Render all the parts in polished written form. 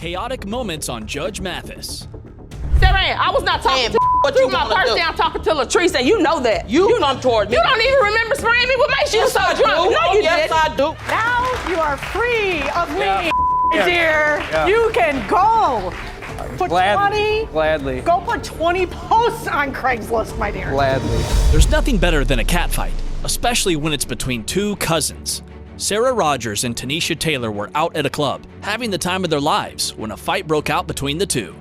Chaotic moments on Judge Mathis. Sarah, I was not talking what threw you my gonna purse do? down talking to Latrice, and you know that. You come toward me. You don't even remember spraying me with mace. You Yes, so I drunk. do. No, Oh, you yes, didn't. I do. Now you are free of me, dear. You can go. Put 20. Gladly. Go put 20 posts on Craigslist, my dear. Gladly. There's nothing better than a catfight, especially when it's between two cousins. Sarah Rogers and Tanisha Taylor were out at a club, having the time of their lives, when a fight broke out between the two.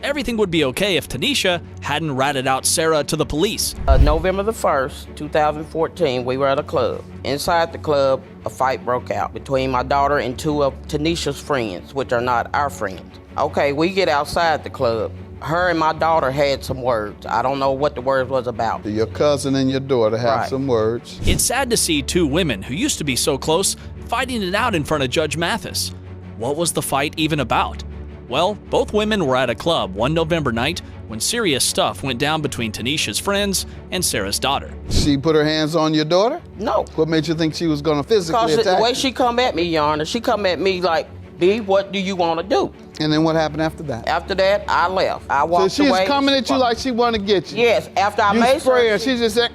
Everything would be okay if Tanisha hadn't ratted out Sarah to the police. November the 1st, 2014, we were at a club. Inside the club, a fight broke out between my daughter and two of Tanisha's friends, which are not our friends. Okay, we get outside the club. Her and my daughter had some words. I don't know what the words was about. Your cousin and your daughter have Right. some words. It's sad to see two women who used to be so close fighting it out in front of Judge Mathis. What was the fight even about? Well, both women were at a club one November night when serious stuff went down between Tanisha's friends and Sarah's daughter. She put her hands on your daughter? No. What made you think she was going to physically Because attack the way you? she come at me, Your Honor, she come at me like, B, what do you want to do? And then what happened after that? After that, I left. I So walked she's away. coming at you like she want to get you. Yes, after I You made spray her, her. she just said,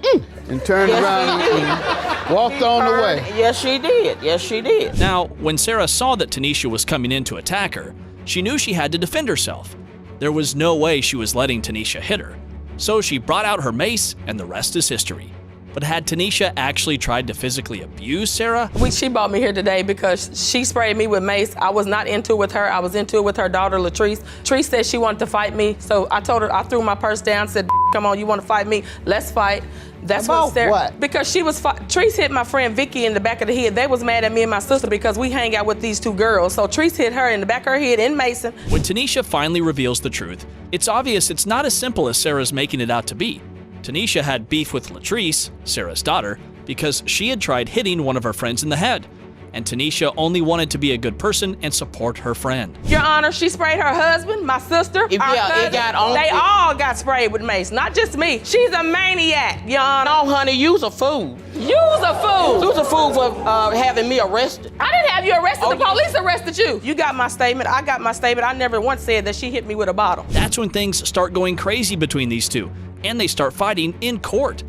and turned Yes, around she did. and walked on the way. Yes, she did. Yes, she did. Now, when Sarah saw that Tanisha was coming in to attack her, she knew she had to defend herself. There was no way she was letting Tanisha hit her. So she brought out her mace, and the rest is history. But had Tanisha actually tried to physically abuse Sarah? She brought me here today because she sprayed me with mace. I was not into it with her. I was into it with her daughter, Latrice. Latrice said she wanted to fight me. So I told her, I threw my purse down, said, come on, you want to fight me? Let's fight. That's About Sarah, what? Because she was, Treese hit my friend Vicky in the back of the head. They was mad at me and my sister because we hang out with these two girls. So Treese hit her in the back of her head in Mason. When Tanisha finally reveals the truth, it's obvious it's not as simple as Sarah's making it out to be. Tanisha had beef with Latrice, Sarah's daughter, because she had tried hitting one of her friends in the head. And Tanisha only wanted to be a good person and support her friend. Your Honor, she sprayed her husband, my sister, our cousin. They all got sprayed with mace, not just me. She's a maniac, Your Honor. No, honey, you's a fool. You's a fool. You's a fool for having me arrested. I didn't have you arrested. Oh, The police arrested you. You got my statement. I got my statement. I never once said that she hit me with a bottle. That's when things start going crazy between these two, and they start fighting in court.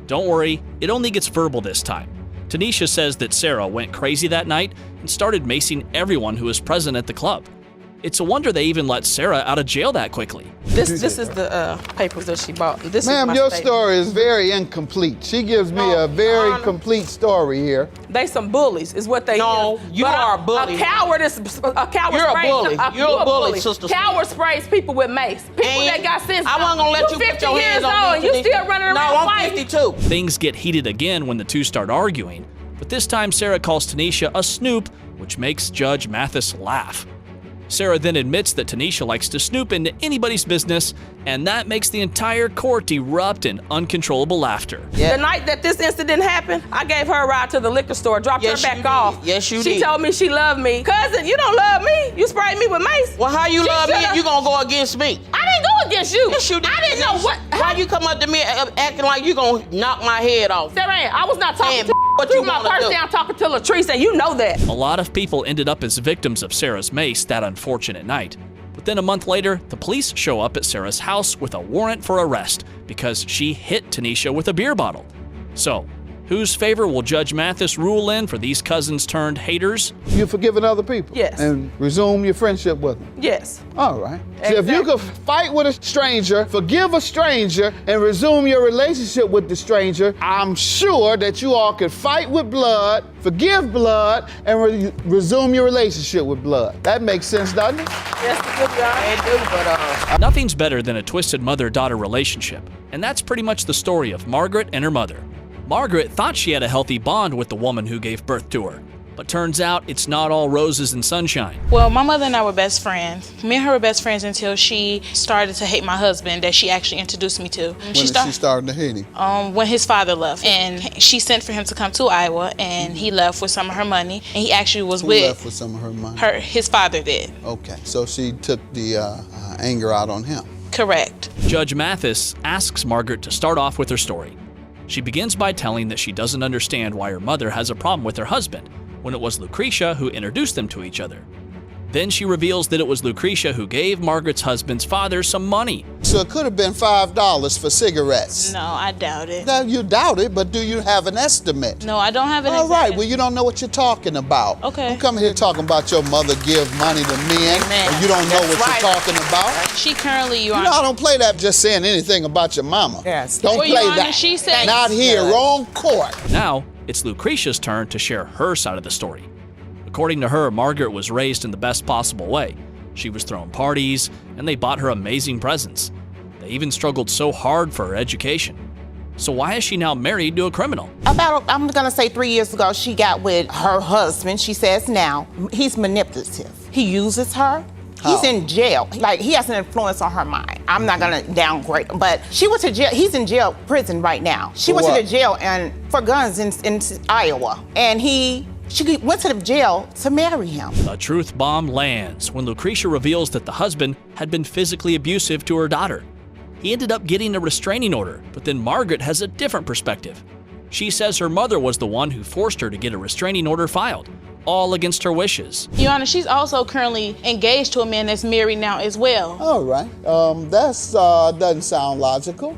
Don't worry, it only gets verbal this time. Tanisha says that Sarah went crazy that night and started macing everyone who was present at the club. It's a wonder they even let Sarah out of jail that quickly. This is the papers that she bought. This Ma'am, is my your statement. story is very incomplete. She gives me a very complete story here. They some bullies, is what they No, is. you But are a bully. A coward You're a sprays, bully. You're a bully, Sister. Coward sprays people with mace. People that got sense. I wasn't gonna let you put 50 your years hands old, on and me. you Tanisha. still running around No, I'm fighting. 52. Things get heated again when the two start arguing, but this time Sarah calls Tanisha a snoop, which makes Judge Mathis laugh. Sarah then admits that Tanisha likes to snoop into anybody's business, and that makes the entire court erupt in uncontrollable laughter. Yeah. The night that this incident happened, I gave her a ride to the liquor store, dropped Yes, her you back did. off. Yes, you She did. told me she loved me. Cousin, you don't love me. You sprayed me with mace. Well, how you She love me shoulda- if you gonna go against me? I didn't go against you. Yes, you did. I didn't know what. Why you come up to me acting like you gonna knock my head off? Sarah, I was not talking Man, to what threw you my wanna purse do? down talking to Latrice, and you know that. A lot of people ended up as victims of Sarah's mace that unfortunate night. But then a month later, the police show up at Sarah's house with a warrant for arrest because she hit Tanisha with a beer bottle. So, whose favor will Judge Mathis rule in for these cousins turned haters? You've forgiven other people. Yes. And resume your friendship with them. Yes. All right. So if you Exactly. could fight with a stranger, forgive a stranger, and resume your relationship with the stranger, I'm sure that you all could fight with blood, forgive blood, and resume your relationship with blood. That makes sense, doesn't it? Yes, good job. Can't do, but Nothing's better than a twisted mother-daughter relationship, and that's pretty much the story of Margaret and her mother. Margaret thought she had a healthy bond with the woman who gave birth to her, but turns out it's not all roses and sunshine. Well, my mother and I were best friends. Me and her were best friends until she started to hate my husband that she actually introduced me to. When she started to hate him? When his father left. And she sent for him to come to Iowa, and he left with some of her money. And he actually was Who with left with some of her money? his father did. Okay, so she took the anger out on him. Correct. Judge Mathis asks Margaret to start off with her story. She begins by telling that she doesn't understand why her mother has a problem with her husband, when it was Lucretia who introduced them to each other. Then she reveals that it was Lucretia who gave Margaret's husband's father some money. So it could have been $5 for cigarettes. No, I doubt it. Now, you doubt it, but do you have an estimate? No, I don't have an All exact- right, well, you don't know what you're talking about. Okay. Don't come here talking about your mother give money to men, and you don't know what you're talking about. She currently, Your You know, I Honor. don't play that just saying anything about your mama. Yes. Don't Well, play Your Honor, that. she said- Not here, wrong court. Now, it's Lucretia's turn to share her side of the story. According to her, Margaret was raised in the best possible way. She was throwing parties, and they bought her amazing presents. They even struggled so hard for her education. So why is she now married to a criminal? About, I'm gonna say 3 years ago, she got with her husband. She says now, he's manipulative. He uses her. He's in jail. Like, he has an influence on her mind. I'm not gonna downgrade him, but she went to jail. He's in jail, prison right now. She For went what? to the jail and for guns in Iowa. And she went to the jail to marry him. A truth bomb lands when Lucretia reveals that the husband had been physically abusive to her daughter. He ended up getting a restraining order, but then Margaret has a different perspective. She says her mother was the one who forced her to get a restraining order filed, all against her wishes. Your Honor, she's also currently engaged to a man that's married now as well. All right, that's doesn't sound logical.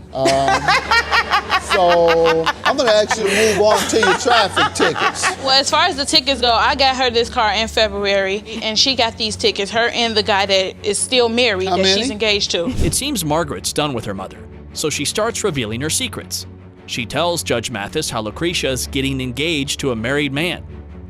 So I'm gonna ask you to move on to your traffic tickets. Well, as far as the tickets go, I got her this car in February, and she got these tickets, her and the guy that is still married, How that many? she's engaged to. It seems Margaret's done with her mother, so she starts revealing her secrets. She tells Judge Mathis how Lucretia is getting engaged to a married man.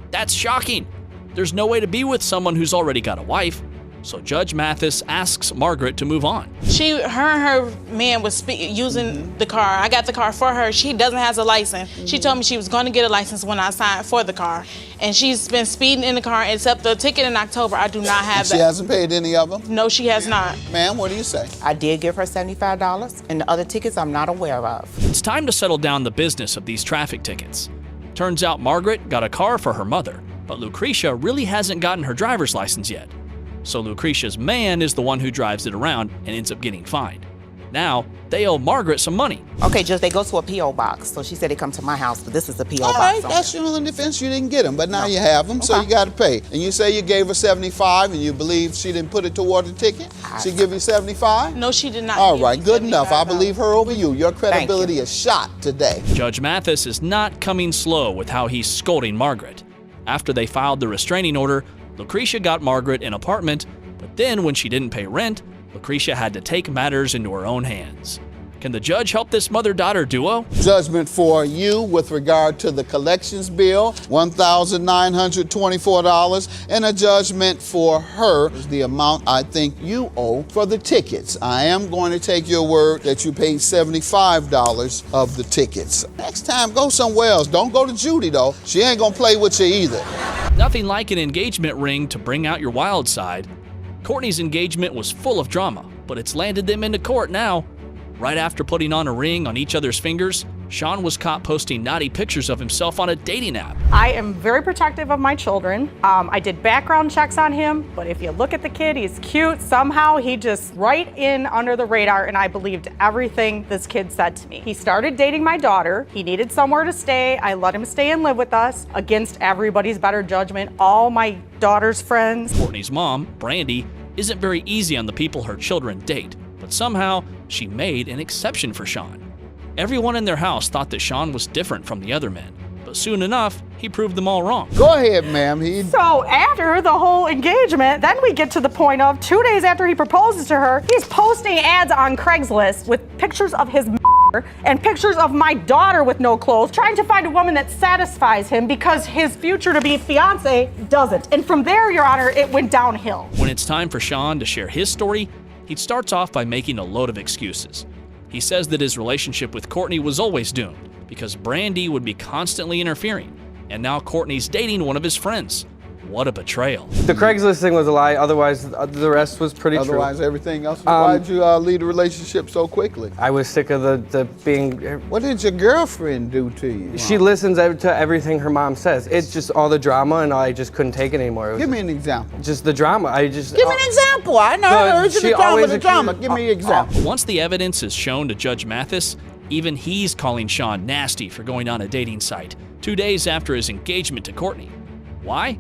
That's shocking. There's no way to be with someone who's already got a wife. So Judge Mathis asks Margaret to move on. Her and her man was using the car. I got the car for her. She doesn't have a license. She told me she was going to get a license when I signed for the car. And she's been speeding in the car, except the ticket in October. I do not have She that. hasn't paid any of them? No, she has not. Ma'am, what do you say? I did give her $75, and the other tickets I'm not aware of. It's time to settle down the business of these traffic tickets. Turns out Margaret got a car for her mother, but Lucretia really hasn't gotten her driver's license yet. So Lucretia's man is the one who drives it around and ends up getting fined. Now, they owe Margaret some money. Okay, Judge, they go to a P.O. box. So she said they come to my house, but this is a P.O. All box. right, only. that's your only defense. You didn't get them, but now you have them, so you got to pay. And you say you gave her 75, and you believe she didn't put it toward the ticket? She give you 75? No, she did not. All give right, me good enough. I $75. believe her over you. Your credibility is shot today. Judge Mathis is not coming slow with how he's scolding Margaret. After they filed the restraining order, Lucretia got Margaret an apartment, but then when she didn't pay rent, Lucretia had to take matters into her own hands. Can the judge help this mother-daughter duo? Judgment for you with regard to the collections bill, $1,924, and a judgment for her is the amount I think you owe for the tickets. I am going to take your word that you paid $75 of the tickets. Next time, go somewhere else. Don't go to Judy, though. She ain't gonna play with you either. Nothing like an engagement ring to bring out your wild side. Courtney's engagement was full of drama, but it's landed them into court now. Right after putting on a ring on each other's fingers, Sean was caught posting naughty pictures of himself on a dating app. I am very protective of my children. I did background checks on him, but if you look at the kid, he's cute. Somehow he just right in under the radar, and I believed everything this kid said to me. He started dating my daughter. He needed somewhere to stay. I let him stay and live with us against everybody's better judgment, all my daughter's friends. Courtney's mom, Brandy, isn't very easy on the people her children date, but somehow she made an exception for Sean. Everyone in their house thought that Sean was different from the other men, but soon enough, he proved them all wrong. Go ahead, ma'am. So after the whole engagement, then we get to the point of 2 days after he proposes to her, he's posting ads on Craigslist with pictures of his and pictures of my daughter with no clothes, trying to find a woman that satisfies him because his future-to-be fiance doesn't. And from there, Your Honor, it went downhill. When it's time for Sean to share his story, he starts off by making a load of excuses. He says that his relationship with Courtney was always doomed because Brandy would be constantly interfering, and now Courtney's dating one of his friends. What a betrayal. The Craigslist thing was a lie, otherwise the rest was pretty true. Otherwise, everything else. Why did you leave the relationship so quickly? I was sick of the being... What did your girlfriend do to you? She listens to everything her mom says. It's just all the drama, and I just couldn't take it anymore. It was Give me an example. just the drama. Give me an example. I know. I heard you she the drama, always the drama. accused- Give me an example. Once the evidence is shown to Judge Mathis, even he's calling Sean nasty for going on a dating site 2 days after his engagement to Courtney. Why?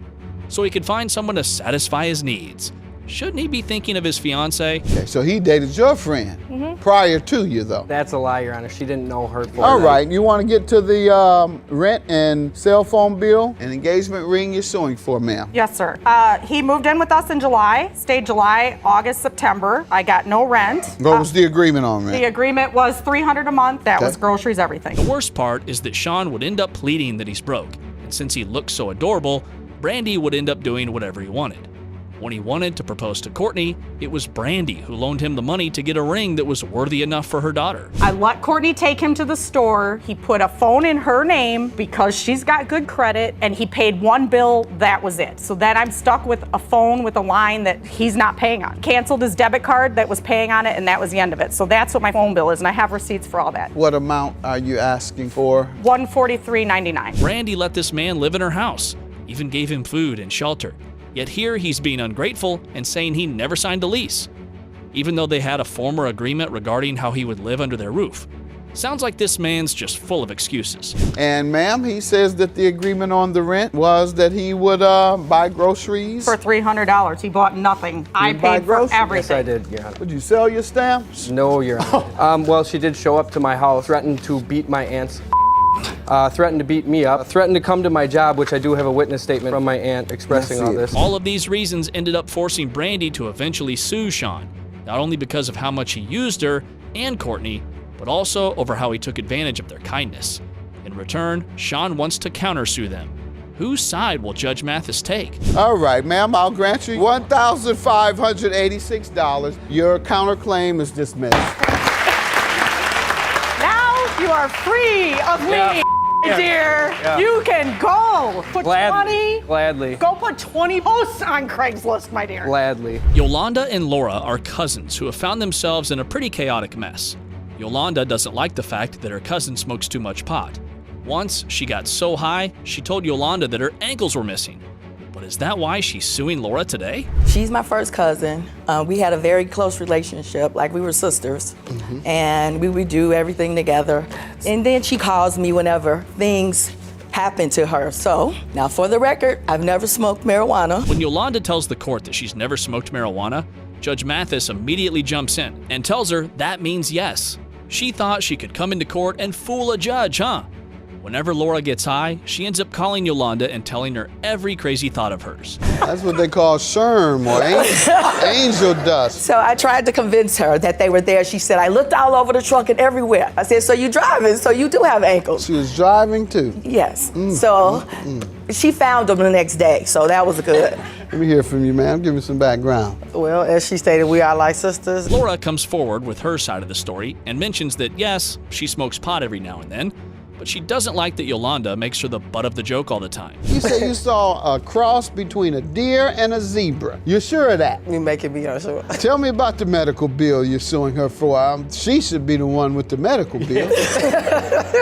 so he could find someone to satisfy his needs. Shouldn't he be thinking of his fiancée? Okay, so he dated your friend prior to you, though. That's a lie, Your Honor. She didn't know her for All that. right, you want to get to the rent and cell phone bill and engagement ring you're suing for, ma'am? Yes, sir. He moved in with us in July, stayed July, August, September. I got no rent. What was the agreement on rent? The agreement was $300 a month. That Okay. was groceries, everything. The worst part is that Sean would end up pleading that he's broke, and since he looked so adorable, Brandy would end up doing whatever he wanted. When he wanted to propose to Courtney, it was Brandy who loaned him the money to get a ring that was worthy enough for her daughter. I let Courtney take him to the store. He put a phone in her name because she's got good credit, and he paid one bill. That was it. So then I'm stuck with a phone with a line that he's not paying on. Canceled his debit card that was paying on it, and that was the end of it. So that's what my phone bill is, and I have receipts for all that. What amount are you asking for? $143.99. Brandy let this man live in her house, even gave him food and shelter. Yet here he's being ungrateful and saying he never signed a lease, even though they had a former agreement regarding how he would live under their roof. Sounds like this man's just full of excuses. And ma'am, he says that the agreement on the rent was that he would buy groceries. For $300, he bought nothing. I buy paid for groceries? Yes, everything. I did, Your Honor. Would you sell your stamps? No, Your Honor. Well, she did show up to my house, threatened to beat my aunts, threatened to beat me up, threatened to come to my job, which I do have a witness statement from my aunt expressing all this. All of these reasons ended up forcing Brandy to eventually sue Sean, not only because of how much he used her and Courtney, but also over how he took advantage of their kindness. In return, Sean wants to countersue them. Whose side will Judge Mathis take? All right, ma'am, I'll grant you $1,586. Your counterclaim is dismissed. Now you are free of me, dear. Yeah. You can go. Put 20. Gladly. Go put 20 posts on Craigslist, my dear. Gladly. Yolanda and Laura are cousins who have found themselves in a pretty chaotic mess. Yolanda doesn't like the fact that her cousin smokes too much pot. Once, she got so high, she told Yolanda that her ankles were missing. But is that why she's suing Laura today? She's my first cousin. We had a very close relationship, like we were sisters, and we would do everything together. And then she calls me whenever things happen to her. So, now for the record, I've never smoked marijuana. When Yolanda tells the court that she's never smoked marijuana, Judge Mathis immediately jumps in and tells her that means yes. She thought she could come into court and fool a judge, huh? Whenever Laura gets high, she ends up calling Yolanda and telling her every crazy thought of hers. That's what they call sherm or angel dust. So I tried to convince her that they were there. She said, I looked all over the trunk and everywhere. I said, so you driving, so you do have ankles. She was driving too. Yes. So she found them the next day, so that was good. Let me hear from you, ma'am. Give me some background. Well, as she stated, we are like sisters. Laura comes forward with her side of the story and mentions that yes, she smokes pot every now and then, but she doesn't like that Yolanda makes her the butt of the joke all the time. You say you saw a cross between a deer and a zebra. You're sure of that? You making me unsure. Tell me about the medical bill you're suing her for. She should be the one with the medical bill.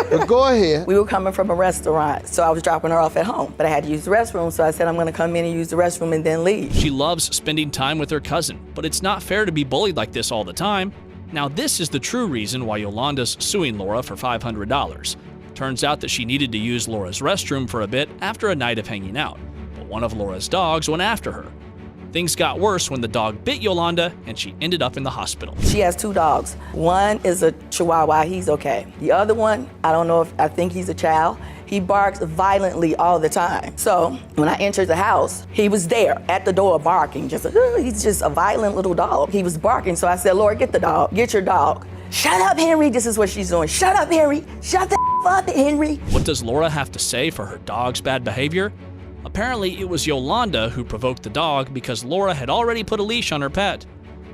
But go ahead. We were coming from a restaurant, so I was dropping her off at home. But I had to use the restroom, so I said I'm gonna come in and use the restroom and then leave. She loves spending time with her cousin, but it's not fair to be bullied like this all the time. Now this is the true reason why Yolanda's suing Laura for $500. Turns out that she needed to use Laura's restroom for a bit after a night of hanging out, but one of Laura's dogs went after her. Things got worse when the dog bit Yolanda and she ended up in the hospital. She has two dogs. One is a Chihuahua, he's okay. The other one, I think he's a chow. He barks violently all the time. So when I entered the house, he was there at the door barking, he's just a violent little dog. He was barking, so I said, Laura, get the dog, get your dog. Shut up, Henry, this is what she's doing. Shut up, Henry, shut the up, Henry. What does Laura have to say for her dog's bad behavior? Apparently, it was Yolanda who provoked the dog because Laura had already put a leash on her pet.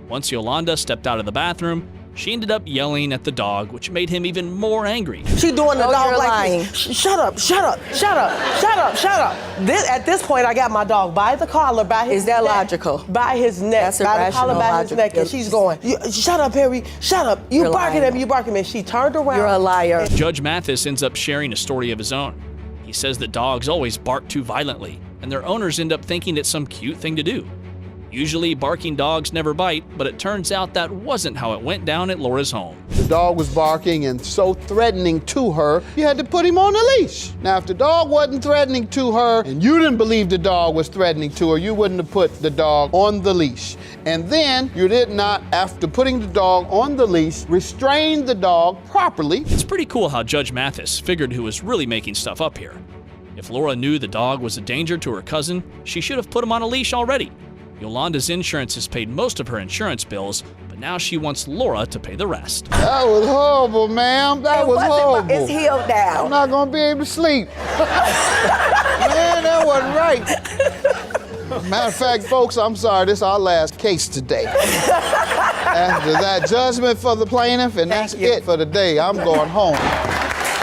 Once Yolanda stepped out of the bathroom, she ended up yelling at the dog, which made him even more angry. She doing the Oh, dog you're like lying. this. Shut up, shut up, shut up, shut up, shut up. At this point, I got my dog by the collar, by his Is that neck, logical? By his neck, That's by the irrational collar, by logic. his neck, and she's going, shut up, Harry, shut up. You You're barking lying. at me, you barking at me. She turned around. You're a liar. Judge Mathis ends up sharing a story of his own. He says that dogs always bark too violently, and their owners end up thinking it's some cute thing to do. Usually, barking dogs never bite, but it turns out that wasn't how it went down at Laura's home. The dog was barking and so threatening to her, you had to put him on a leash. Now, if the dog wasn't threatening to her and you didn't believe the dog was threatening to her, you wouldn't have put the dog on the leash. And then you did not, after putting the dog on the leash, restrain the dog properly. It's pretty cool how Judge Mathis figured who was really making stuff up here. If Laura knew the dog was a danger to her cousin, she should have put him on a leash already. Yolanda's insurance has paid most of her insurance bills, but now she wants Laura to pay the rest. That was horrible, ma'am. That was horrible. It's healed now. I'm not gonna be able to sleep. Man, that wasn't right. Matter of fact, folks, I'm sorry, this is our last case today. After that judgment for the plaintiff, and that's it for the day. I'm going home.